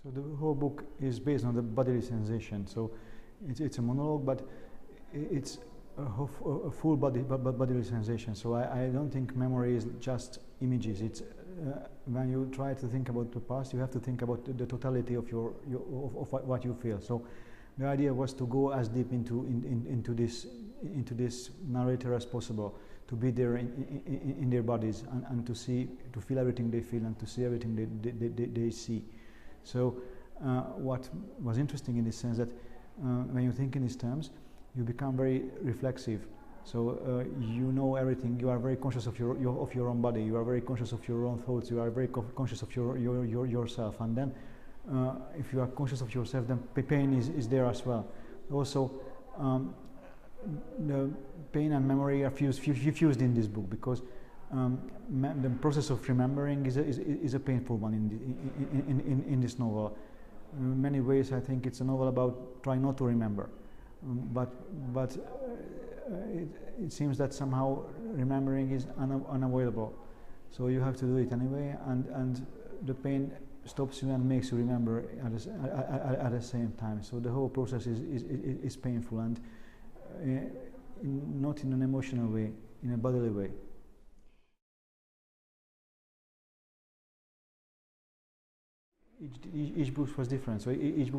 So the whole book is based on the bodily sensation. So it's a monologue, but it's a full bodily sensation. So I don't think memory is just images. It's when you try to think about the past, you have to think about the totality of of what you feel. So the idea was to go as deep into this narrator as possible, to be there in their bodies and to feel everything they feel and to see everything they see. So what was interesting in this sense that when you think in these terms, you become very reflexive. So you know everything. You are very conscious of your own body. You are very conscious of your own thoughts. You are very conscious of yourself. And then, if you are conscious of yourself, then pain is there as well. Also, the pain and memory are fused in this book because the process of remembering is a painful one in this novel. In many ways, I think it's a novel about trying not to remember, but it seems that somehow remembering is unavoidable. So you have to do it anyway, and the pain stops you and makes you remember at the same time. So the whole process is painful, and not in an emotional way, in a bodily way. Each book was different, so each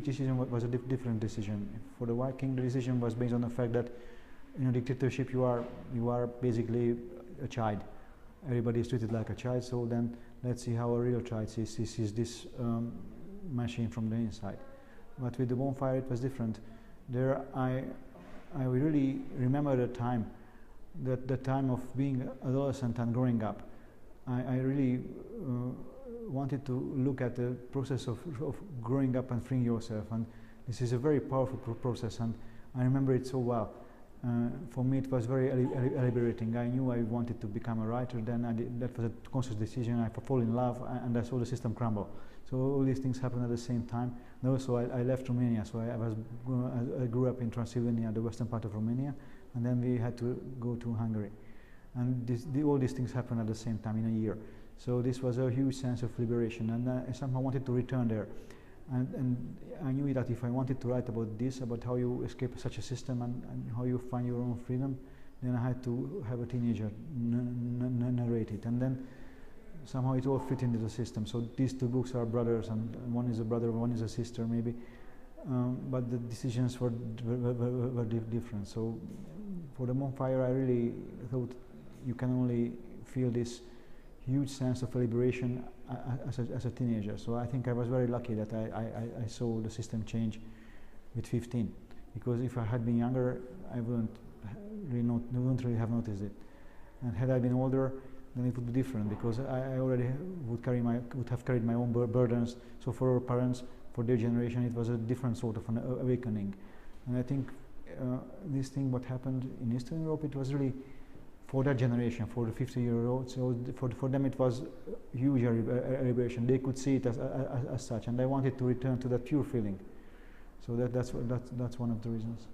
decision was a different decision. For the White King, the decision was based on the fact that in a dictatorship you are basically a child. Everybody is treated like a child, so then let's see how a real child sees this machine from the inside. But with the Bonfire it was different. There I really remember the time, the time of being adolescent and growing up. I really wanted to look at the process of growing up and freeing yourself, and this is a very powerful process, and I remember it so well. For me it was very liberating. I knew I wanted to become a writer then. That was a conscious decision. I fall in love and I saw the system crumble. So all these things happened at the same time. And also I left Romania, so I grew up in Transylvania, the western part of Romania, and then we had to go to Hungary. And all these things happened at the same time in a year. So this was a huge sense of liberation, and I somehow wanted to return there. And I knew that if I wanted to write about this, about how you escape such a system and how you find your own freedom, then I had to have a teenager narrate it. And then somehow it all fit into the system. So these two books are brothers, and one is a brother, one is a sister maybe. But the decisions were different. So for the Bonfire, I really thought you can only feel this huge sense of liberation as a teenager. So I think I was very lucky that I saw the system change with 15, because if I had been younger, I wouldn't really have noticed it. And had I been older, then it would be different, because I already would have carried my own burdens. So for our parents, for their generation, it was a different sort of an awakening. And I think this thing, what happened in Eastern Europe, it was really for that generation, for the 50-year-olds, so for them it was huge liberation. They could see it as such, and I wanted to return to that pure feeling. So that's one of the reasons.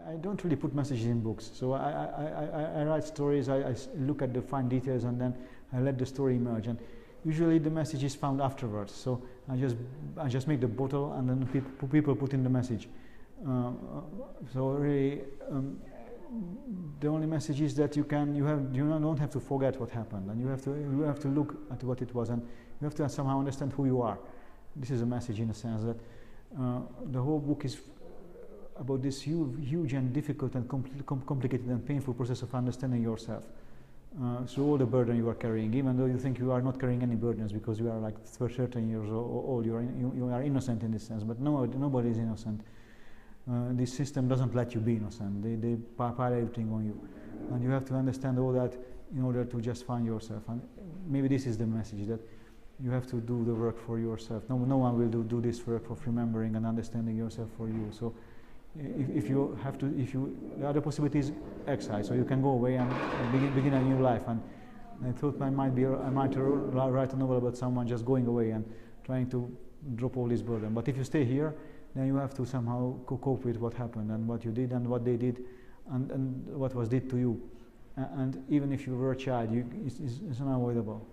I don't really put messages in books. So I write stories. I look at the fine details, and then I let the story emerge. And usually the message is found afterwards. So I just make the bottle, and then people put in the message. So really, the only message is that you don't have to forget what happened, and you have to look at what it was, and you have to somehow understand who you are. This is a message in a sense that the whole book is about this huge and difficult and complicated and painful process of understanding yourself. So all the burden you are carrying, even though you think you are not carrying any burdens because you are like 13 years old, you are innocent in this sense, but nobody is innocent. This system doesn't let you be innocent. They pile everything on you, and you have to understand all that in order to just find yourself. And maybe this is the message, that you have to do the work for yourself. No one will do this work of remembering and understanding yourself for you. So the other possibility is exile, so you can go away and begin a new life. And I thought I might write a novel about someone just going away and trying to drop all this burden. But if you stay here, then you have to somehow cope with what happened and what you did and what they did and what was did to you. and even if you were a child, it's unavoidable.